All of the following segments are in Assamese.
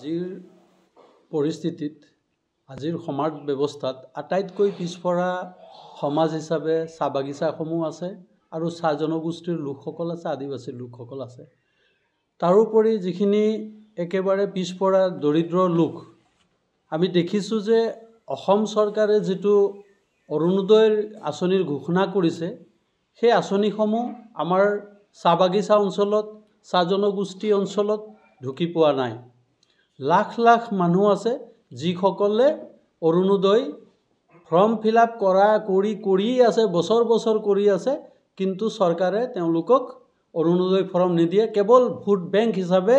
আজিৰ পৰিস্থিতিত আজিৰ সমাজ ব্যৱস্থাত আটাইতকৈ পিছপৰা সমাজ হিচাপে চাহ বাগিচাসমূহ আছে আৰু চাহ জনগোষ্ঠীৰ লোকসকল আছে, আদিবাসী লোকসকল আছে। তাৰোপৰি যিখিনি একেবাৰে পিছপৰা দৰিদ্ৰ লোক, আমি দেখিছোঁ যে অসম চৰকাৰে যিটো অৰুণোদয় আঁচনিৰ ঘোষণা কৰিছে, সেই আঁচনিসমূহ আমাৰ চাহ বাগিচা অঞ্চলত, চাহ জনগোষ্ঠী অঞ্চলত ঢুকি পোৱা নাই। লাখ লাখ মানুহ আছে যিসকলে অৰুণোদয় ফৰ্ম ফিল আপ কৰিয়ে আছে, বছৰ বছৰ কৰি আছে, কিন্তু চৰকাৰে তেওঁলোকক অৰুণোদয় ফৰ্ম নিদিয়ে। কেৱল ভোট বেংক হিচাপে,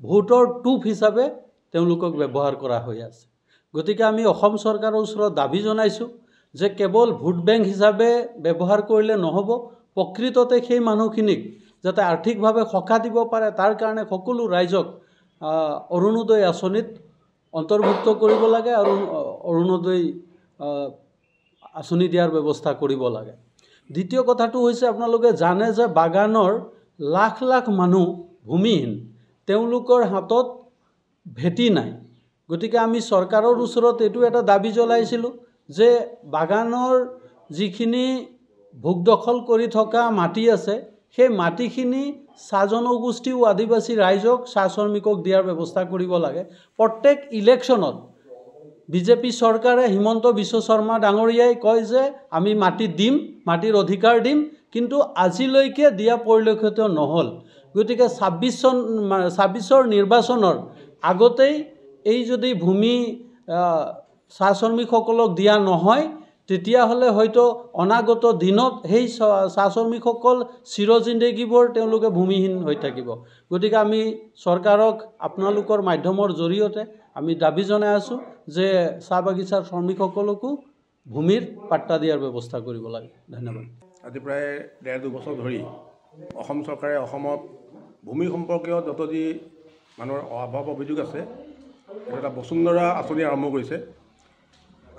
ভোটৰ টোপ হিচাপে তেওঁলোকক ব্যৱহাৰ কৰা হৈ আছে। গতিকে আমি অসম চৰকাৰৰ ওচৰত দাবী জনাইছোঁ যে কেৱল ভোট বেংক হিচাপে ব্যৱহাৰ কৰিলে নহ'ব, প্ৰকৃততে সেই মানুহখিনিক যাতে আৰ্থিকভাৱে সকাহ দিব পাৰে, তাৰ কাৰণে সকলো ৰাইজক অৰুণোদয় আঁচনিত অন্তৰ্ভুক্ত কৰিব লাগে আৰু অৰুণোদয় আঁচনি দিয়াৰ ব্যৱস্থা কৰিব লাগে। দ্বিতীয় কথাটো হৈছে, আপোনালোকে জানে যে বাগানৰ লাখ লাখ মানুহ ভূমিহীন, তেওঁলোকৰ হাতত ভেটি নাই। গতিকে আমি চৰকাৰৰ ওচৰত এইটো এটা দাবী জ্বলাইছিলোঁ যে বাগানৰ যিখিনি ভোগ দখল কৰি থকা মাটি আছে, সেই মাটিখিনি চাহ জনগোষ্ঠী আৰু আদিবাসী ৰাইজক, চাহ শ্ৰমিকক দিয়াৰ ব্যৱস্থা কৰিব লাগে। প্ৰত্যেক ইলেকশ্যনত বিজেপি চৰকাৰে, হিমন্ত বিশ্ব শৰ্মা ডাঙৰীয়াই কয় যে আমি মাটি দিম, মাটিৰ অধিকাৰ দিম, কিন্তু আজিলৈকে দিয়া পৰিলক্ষিত নহ'ল। গতিকে ২৬ৰ নিৰ্বাচনৰ আগতেই এই যদি ভূমি চাহ শ্ৰমিকসকলক দিয়া নহয়, তেতিয়াহ'লে হয়তো অনাগত দিনত সেই চাহ শ্ৰমিকসকল চিৰজিন্দগীবোৰ তেওঁলোকে ভূমিহীন হৈ থাকিব। গতিকে আমি চৰকাৰক আপোনালোকৰ মাধ্যমৰ জৰিয়তে আমি দাবী জনাই আছোঁ যে চাহ বাগিচাৰ শ্ৰমিকসকলকো ভূমিৰ পাট্টা দিয়াৰ ব্যৱস্থা কৰিব লাগে। ধন্যবাদ। আজি প্ৰায় ১.৫-২ বছৰ ধৰি অসম চৰকাৰে অসমত ভূমি সম্পৰ্কীয় যত যি মানুহৰ অভাৱ অভিযোগ আছে, এইটো এটা বসুন্ধৰা আঁচনি আৰম্ভ কৰিছে।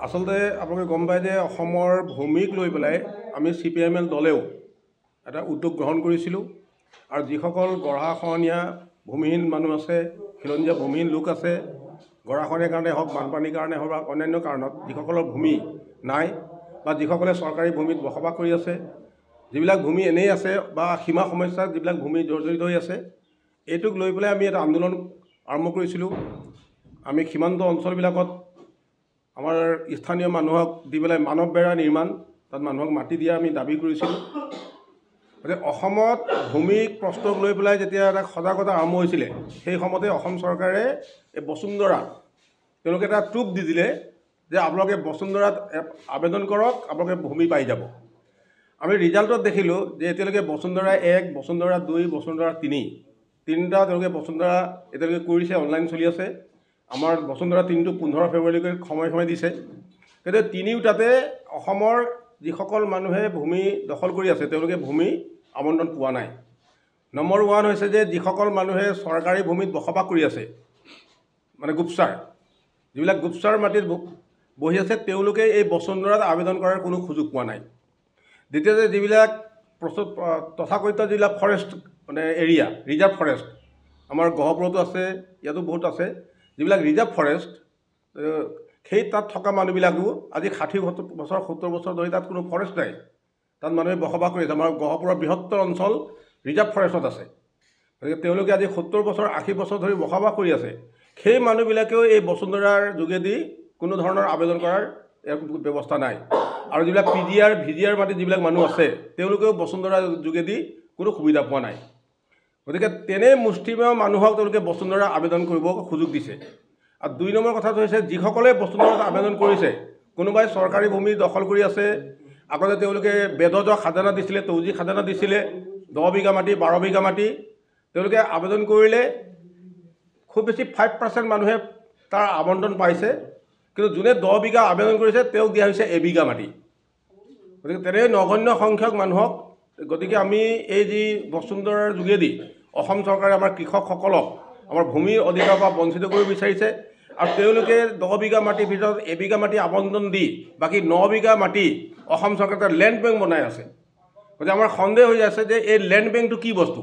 আচলতে আপোনালোকে গম পায় যে অসমৰ ভূমিক লৈ পেলাই আমি CPIML দলেও এটা উদ্যোগ গ্ৰহণ কৰিছিলোঁ, আৰু যিসকল গৰাখহনীয়া ভূমিহীন মানুহ আছে, খিলঞ্জীয়া ভূমিহীন লোক আছে, গৰাখহনীয়াৰ কাৰণে হওক, বানপানীৰ কাৰণে হওক বা অন্যান্য কাৰণত যিসকলৰ ভূমি নাই বা যিসকলে চৰকাৰী ভূমিত বসবাস কৰি আছে, যিবিলাক ভূমি এনেই আছে বা সীমা সমস্যাত যিবিলাক ভূমি জৰ্জৰিত হৈ আছে, এইটোক লৈ পেলাই আমি এটা আন্দোলন আৰম্ভ কৰিছিলোঁ। আমি সীমান্ত অঞ্চলবিলাকত আমাৰ স্থানীয় মানুহক দি পেলাই মানৱ বেৰা নিৰ্মাণ, তাত মানুহক মাটি দিয়া আমি দাবী কৰিছিলোঁ। গতিকে অসমত ভূমিক প্ৰশ্নক লৈ পেলাই যেতিয়া এটা সজাগতা আৰম্ভ হৈছিলে, সেই সময়তে অসম চৰকাৰে এই বসুন্ধৰা তেওঁলোকে এটা টোপ দি দিলে যে আপোনালোকে বসুন্ধৰাত আবেদন কৰক, আপোনালোকে ভূমি পাই যাব। আমি ৰিজাল্টত দেখিলোঁ যে এতিয়ালৈকে বসুন্ধৰা ১, বসুন্ধৰা ২, বসুন্ধৰা ৩, তিনিটা তেওঁলোকে বসুন্ধৰা এতিয়ালৈকে কৰিছে, অনলাইন চলি আছে। আমাৰ বসুন্ধৰা ৩টো ১৫ ফেব্ৰুৱাৰীলৈকে সময় দিছে। কিন্তু তিনিওটাতে অসমৰ যিসকল মানুহে ভূমি দখল কৰি আছে, তেওঁলোকে ভূমি আবণ্টন পোৱা নাই। নম্বৰ 1 হৈছে যে যিসকল মানুহে চৰকাৰী ভূমিত বসবাস কৰি আছে, মানে গুপ্তচাৰ, যিবিলাক গুপ্তচাৰ মাটিত বহি আছে, তেওঁলোকে এই বসুন্ধৰাত আবেদন কৰাৰ কোনো সুযোগ পোৱা নাই। দ্বিতীয়তে যিবিলাক তথাকথিত যিবিলাক ফৰেষ্ট মানে এৰিয়া, ৰিজাৰ্ভ ফৰেষ্ট, আমাৰ গহপুৰতো আছে, ইয়াতো বহুত আছে, যিবিলাক ৰিজাৰ্ভ ফৰেষ্ট, সেই তাত থকা মানুহবিলাকো আজি ৬০-৭০ বছৰ ৭০ বছৰ ধৰি তাত কোনো ফৰেষ্ট নাই, তাত মানুহে বসবাস কৰি আছে। আমাৰ গহপুৰৰ বৃহত্তৰ অঞ্চল ৰিজাৰ্ভ ফৰেষ্টত আছে। গতিকে তেওঁলোকে আজি ৭০ বছৰ ৮০ বছৰ ধৰি বসবাস কৰি আছে। সেই মানুহবিলাকেও এই বসুন্ধৰাৰ যোগেদি কোনো ধৰণৰ আবেদন কৰাৰ ব্যৱস্থা নাই। আৰু যিবিলাক PGR VGR মাটিত যিবিলাক মানুহ আছে, তেওঁলোকেও বসুন্ধৰাৰ যোগেদি কোনো সুবিধা পোৱা নাই। গতিকে তেনে মুষ্টিমেয় মানুহক তেওঁলোকে বসুন্ধৰা আবেদন কৰিব সুযোগ দিছে। আৰু ২ নম্বৰ কথাটো হৈছে, যিসকলে বসুন্ধৰাত আবেদন কৰিছে, কোনোবাই চৰকাৰী ভূমি দখল কৰি আছে, আগতে তেওঁলোকে বেদজ খাজানা দিছিলে, তৌজি খাজানা দিছিলে, 10 বিঘা মাটি, 12 বিঘা মাটি, তেওঁলোকে আবেদন কৰিলে খুব বেছি 5% মানুহে তাৰ আবণ্টন পাইছে। কিন্তু যোনে 10 বিঘা আবেদন কৰিছে, তেওঁক দিয়া হৈছে 1 বিঘা মাটি। গতিকে তেনে নগণ্য সংখ্যক মানুহক, গতিকে আমি এই যি বসুন্ধৰাৰ যোগেদি অসম চৰকাৰে আমাৰ কৃষকসকলক আমাৰ ভূমিৰ অধিকাৰৰ পৰা বঞ্চিত কৰিব বিচাৰিছে, আৰু তেওঁলোকে 10 বিঘা মাটিৰ ভিতৰত 1 বিঘা মাটি আবণ্টন দি বাকী 9 বিঘা মাটি অসম চৰকাৰে এটা লেণ্ড বেংক বনাই আছে। গতিকে আমাৰ সন্দেহ হৈ আছে যে এই লেণ্ড বেংকটো কি বস্তু।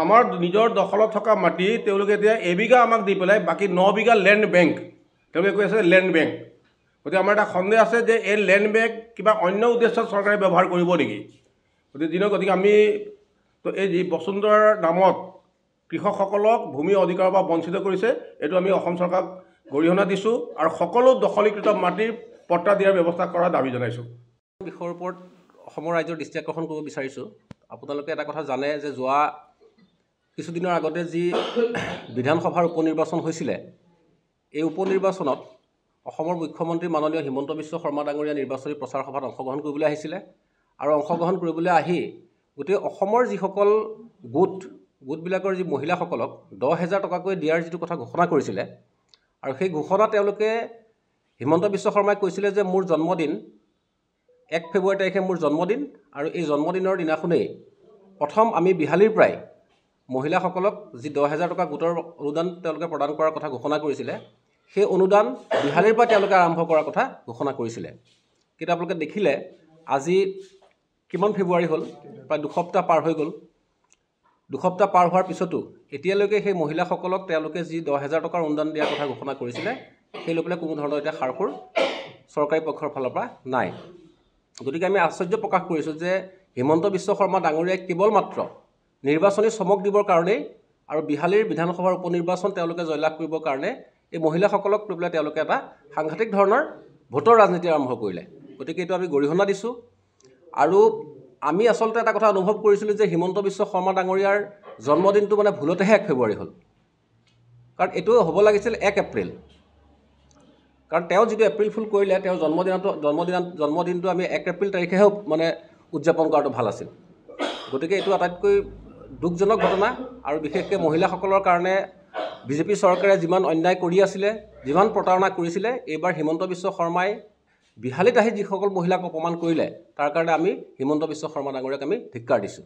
আমাৰ নিজৰ দখলত থকা মাটি তেওঁলোকে এতিয়া এবিঘা আমাক দি পেলাই বাকী 9 বিঘা লেণ্ড বেংক তেওঁলোকে কৈ আছে লেণ্ড বেংক। গতিকে আমাৰ এটা সন্দেহ আছে যে এই লেণ্ড বেংক কিবা অন্য উদ্দেশ্যত চৰকাৰে ব্যৱহাৰ কৰিব নেকি। গতিকে আমি তো এই যি বসুন্ধৰাৰ নামত কৃষকসকলক ভূমি অধিকাৰৰ পৰা বঞ্চিত কৰিছে, এইটো আমি অসম চৰকাৰক গৰিহণা দিছোঁ আৰু সকলো দখলীকৃত মাটিৰ পট্টা দিয়াৰ ব্যৱস্থা কৰাৰ দাবী জনাইছোঁ। বিষয়ৰ ওপৰত অসমৰ ৰাইজৰ দৃষ্টি আকৰ্ষণ কৰিব বিচাৰিছোঁ। আপোনালোকে এটা কথা জানে যে যোৱা কিছুদিনৰ আগতে যি বিধানসভাৰ উপ নিৰ্বাচন হৈছিলে, এই উপ নিৰ্বাচনত অসমৰ মুখ্যমন্ত্ৰী মাননীয় হিমন্ত বিশ্ব শৰ্মা ডাঙৰীয়া নিৰ্বাচনী প্ৰচাৰ সভাত অংশগ্ৰহণ কৰিবলৈ আহিছিলে আৰু অংশগ্ৰহণ কৰিবলৈ আহি গোটেই অসমৰ যিসকল গোটবিলাকৰ যি মহিলাসকলক 10,000 টকাকৈ দিয়াৰ যিটো কথা ঘোষণা কৰিছিলে আৰু সেই ঘোষণা তেওঁলোকে হিমন্ত বিশ্ব শৰ্মাই কৈছিলে যে মোৰ জন্মদিন 1 ফেব্ৰুৱাৰী তাৰিখে মোৰ জন্মদিন আৰু এই জন্মদিনৰ দিনাখনেই প্ৰথম আমি বিহালীৰ পৰাই মহিলাসকলক যি 10,000 টকা গোটৰ অনুদান তেওঁলোকে প্ৰদান কৰাৰ কথা ঘোষণা কৰিছিলে, সেই অনুদান বিহালীৰ পৰা তেওঁলোকে আৰম্ভ কৰাৰ কথা ঘোষণা কৰিছিলে। কিন্তু আপোনালোকে দেখিলে আজি কিমান ফেব্ৰুৱাৰী হ'ল, প্ৰায় 2 সপ্তাহ পাৰ হৈ গ'ল। 2 সপ্তাহ পাৰ হোৱাৰ পিছতো এতিয়ালৈকে সেই মহিলাসকলক তেওঁলোকে যি 10,000 টকাৰ অনুদান দিয়াৰ কথা ঘোষণা কৰিছিলে, সেই লৈ পেলাই কোনো ধৰণৰ এতিয়া সাৰসুৰ চৰকাৰী পক্ষৰ ফালৰ পৰা নাই। গতিকে আমি আশ্চৰ্য প্ৰকাশ কৰিছোঁ যে হিমন্ত বিশ্ব শৰ্মা ডাঙৰীয়াই কেৱল মাত্ৰ নিৰ্বাচনী চমক দিবৰ কাৰণেই আৰু বিহালীৰ বিধানসভাৰ উপ নিৰ্বাচন তেওঁলোকে জয়লাভ কৰিবৰ কাৰণে এই মহিলাসকলক লৈ পেলাই তেওঁলোকে এটা সাংঘাতিক ধৰণৰ ভোটৰ ৰাজনীতি আৰম্ভ কৰিলে। গতিকে এইটো আমি গৰিহণা দিছোঁ আৰু আমি আচলতে এটা কথা অনুভৱ কৰিছিলোঁ যে হিমন্ত বিশ্ব শৰ্মা ডাঙৰীয়াৰ জন্মদিনটো মানে ভুলতেহে 1 ফেব্ৰুৱাৰী হ'ল, কাৰণ এইটো হ'ব লাগিছিল 1 এপ্ৰিল। কাৰণ তেওঁ যিটো এপ্ৰিল ফুল কৰিলে, তেওঁৰ জন্মদিনটো আমি 1 এপ্ৰিল তাৰিখেহে মানে উদযাপন কৰাটো ভাল আছিল। গতিকে এইটো আটাইতকৈ দুখজনক ঘটনা আৰু বিশেষকৈ মহিলাসকলৰ কাৰণে বিজেপি চৰকাৰে যিমান অন্যায় কৰি আছিলে, যিমান প্ৰতাৰণা কৰিছিলে, এইবাৰ হিমন্ত বিশ্ব শৰ্মাই বিহালীত আহি যিসকল মহিলাক অপমান কৰিলে তাৰ কাৰণে আমি হিমন্ত বিশ্ব শৰ্মা ডাঙৰীয়াক আমি ধিক্কাৰ দিছোঁ।